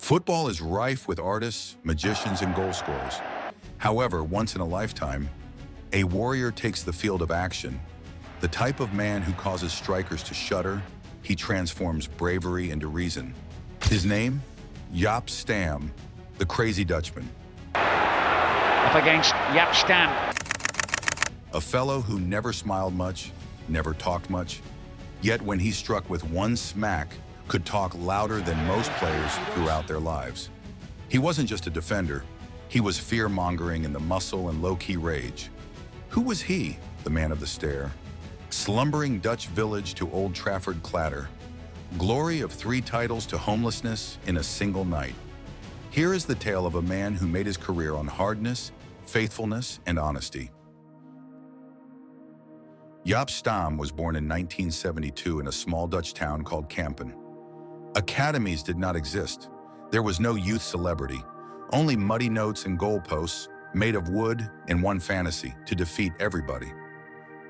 Football is rife with artists, magicians, and goal scorers. However, once in a lifetime, a warrior takes the field of action. The type of man who causes strikers to shudder, he transforms bravery into reason. His name? Jaap Stam, the crazy Dutchman. Up against Jaap Stam. A fellow who never smiled much, never talked much, yet when he struck with one smack, could talk louder than most players throughout their lives. He wasn't just a defender, he was fear-mongering in the muscle and low-key rage. Who was he, the man of the stare? Slumbering Dutch village to Old Trafford clatter. Glory of 3 titles to homelessness in a single night. Here is the tale of a man who made his career on hardness, faithfulness, and honesty. Jaap Stam was born in 1972 in a small Dutch town called Kampen. Academies did not exist. There was no youth celebrity, only muddy notes and goalposts made of wood and one fantasy: to defeat everybody.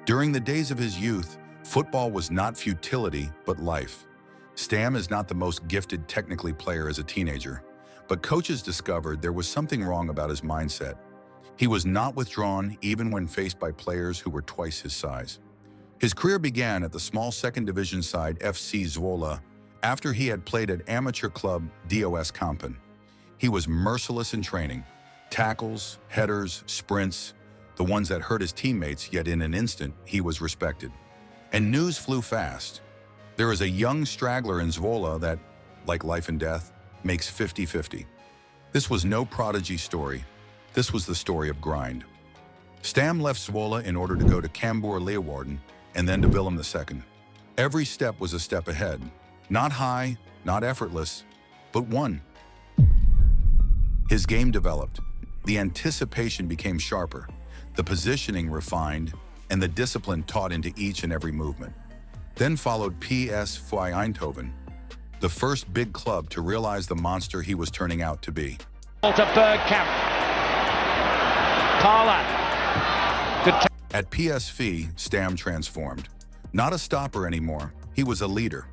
During the days of his youth, football was not futility, but life. Stam is not the most gifted technically player as a teenager, but coaches discovered there was something wrong about his mindset. He was not withdrawn even when faced by players who were twice his size. His career began at the small second division side FC Zwolle after he had played at amateur club DOS Kampen. He was merciless in training. Tackles, headers, sprints, the ones that hurt his teammates, yet in an instant, he was respected. And news flew fast. There is a young straggler in Zwolle that, like life and death, makes 50-50. This was no prodigy story. This was the story of grind. Stam left Zwolle in order to go to Cambuur Leeuwarden and then to Willem II. Every step was a step ahead. Not high, not effortless, but one. His game developed. The anticipation became sharper, the positioning refined, and the discipline taught into each and every movement. Then followed PSV Eindhoven, the first big club to realize the monster he was turning out to be. To Bergkamp. Parla. At PSV, Stam transformed. Not a stopper anymore, he was a leader.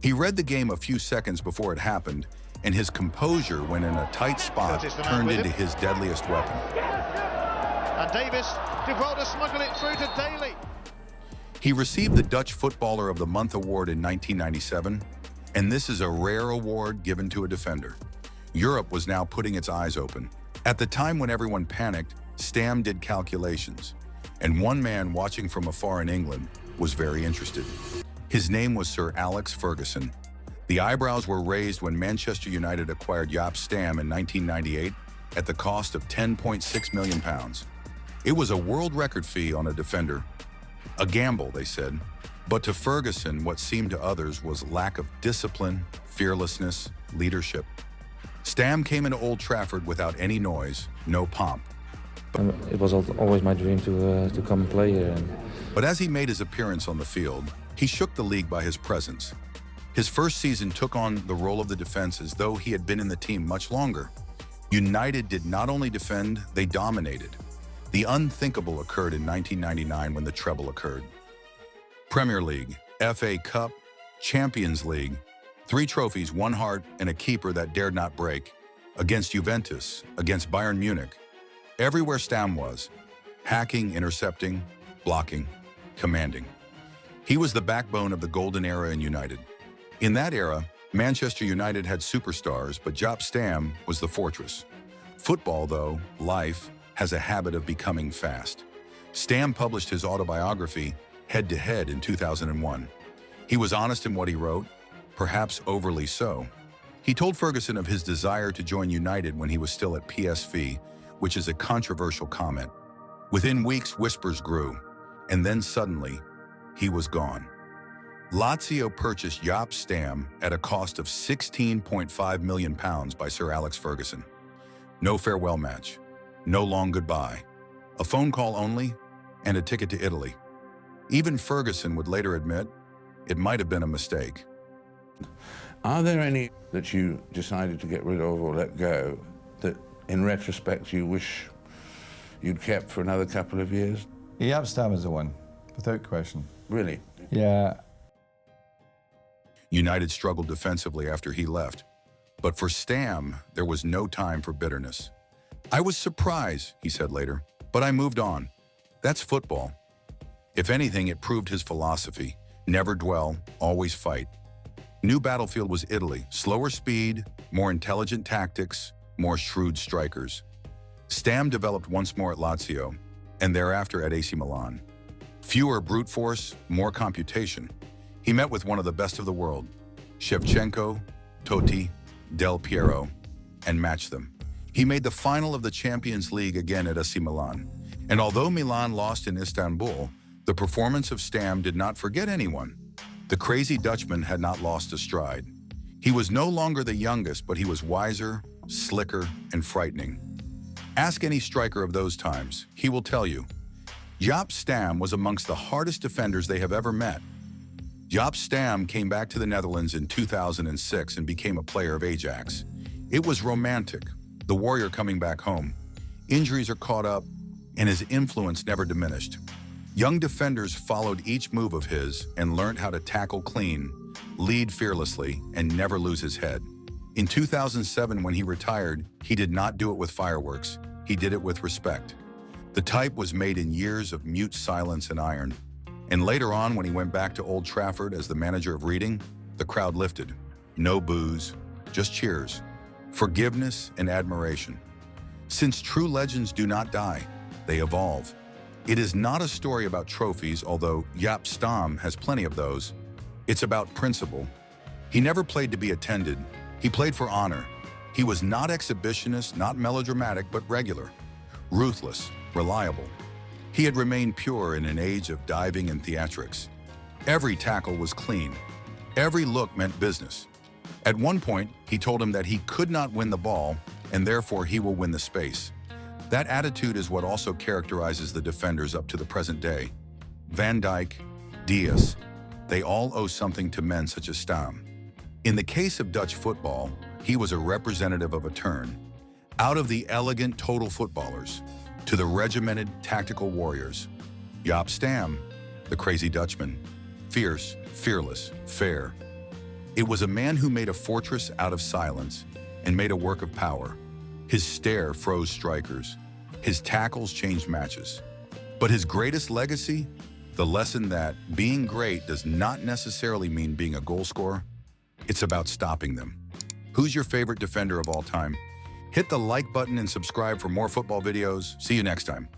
He read the game a few seconds before it happened, and his composure when in a tight spot turned into his deadliest weapon. And Davis did well to smuggle it through to Daly. He received the Dutch Footballer of the Month award in 1997, and this is a rare award given to a defender. Europe was now putting its eyes open. At the time when everyone panicked, Stam did calculations, and one man watching from afar in England was very interested. His name was Sir Alex Ferguson. The eyebrows were raised when Manchester United acquired Jaap Stam in 1998 at the cost of £10.6 million. It was a world record fee on a defender. A gamble, they said. But to Ferguson, what seemed to others was lack of discipline, fearlessness, leadership. Stam came into Old Trafford without any noise, no pomp. It was always my dream to come and play here. But as he made his appearance on the field, he shook the league by his presence. His first season took on the role of the defense as though he had been in the team much longer. United did not only defend, they dominated. The unthinkable occurred in 1999 when the treble occurred. Premier League, FA Cup, Champions League, 3 trophies, 1 heart, and a keeper that dared not break. Against Juventus, against Bayern Munich. Everywhere Stam was, hacking, intercepting, blocking, commanding. He was the backbone of the golden era in United. In that era, Manchester United had superstars, but Jaap Stam was the fortress. Football, though, life, has a habit of becoming fast. Stam published his autobiography, Head to Head, in 2001. He was honest in what he wrote, perhaps overly so. He told Ferguson of his desire to join United when he was still at PSV, which is a controversial comment. Within weeks, whispers grew, and then suddenly, he was gone. Lazio purchased Jaap Stam at a cost of £16.5 million by Sir Alex Ferguson. No farewell match, no long goodbye, a phone call only, and a ticket to Italy. Even Ferguson would later admit it might have been a mistake. Are there any that you decided to get rid of or let go that, in retrospect, you wish you'd kept for another couple of years? Jaap Stam is the one, without question. Really? Yeah. United struggled defensively after he left. But for Stam, there was no time for bitterness. "I was surprised," he said later, "but I moved on. That's football." If anything, it proved his philosophy: never dwell, always fight. New battlefield was Italy: slower speed, more intelligent tactics, more shrewd strikers. Stam developed once more at Lazio, and thereafter at AC Milan. Fewer brute force, more computation. He met with one of the best of the world, Shevchenko, Totti, Del Piero, and matched them. He made the final of the Champions League again at AC Milan. And although Milan lost in Istanbul, the performance of Stam did not forget anyone. The crazy Dutchman had not lost a stride. He was no longer the youngest, but he was wiser, slicker, and frightening. Ask any striker of those times, he will tell you. Jaap Stam was amongst the hardest defenders they have ever met. Jaap Stam came back to the Netherlands in 2006 and became a player of Ajax. It was romantic, the warrior coming back home. Injuries are caught up, and his influence never diminished. Young defenders followed each move of his and learned how to tackle clean, lead fearlessly, and never lose his head. In 2007, when he retired, he did not do it with fireworks. He did it with respect. The type was made in years of mute silence and iron. And later on, when he went back to Old Trafford as the manager of Reading, the crowd lifted. No boos, just cheers, forgiveness, and admiration. Since true legends do not die, they evolve. It is not a story about trophies, although Jaap Stam has plenty of those. It's about principle. He never played to be attended. He played for honor. He was not exhibitionist, not melodramatic, but regular, ruthless, reliable. He had remained pure in an age of diving and theatrics. Every tackle was clean. Every look meant business. At one point, he told him that he could not win the ball, and therefore he will win the space. That attitude is what also characterizes the defenders up to the present day. Van Dijk, Diaz, they all owe something to men such as Stam. In the case of Dutch football, he was a representative of a turn. Out of the elegant total footballers to the regimented tactical warriors. Jaap Stam, the crazy Dutchman, fierce, fearless, fair. It was a man who made a fortress out of silence and made a work of power. His stare froze strikers. His tackles changed matches. But his greatest legacy? The lesson that being great does not necessarily mean being a goal scorer. It's about stopping them. Who's your favorite defender of all time? Hit the like button and subscribe for more football videos. See you next time.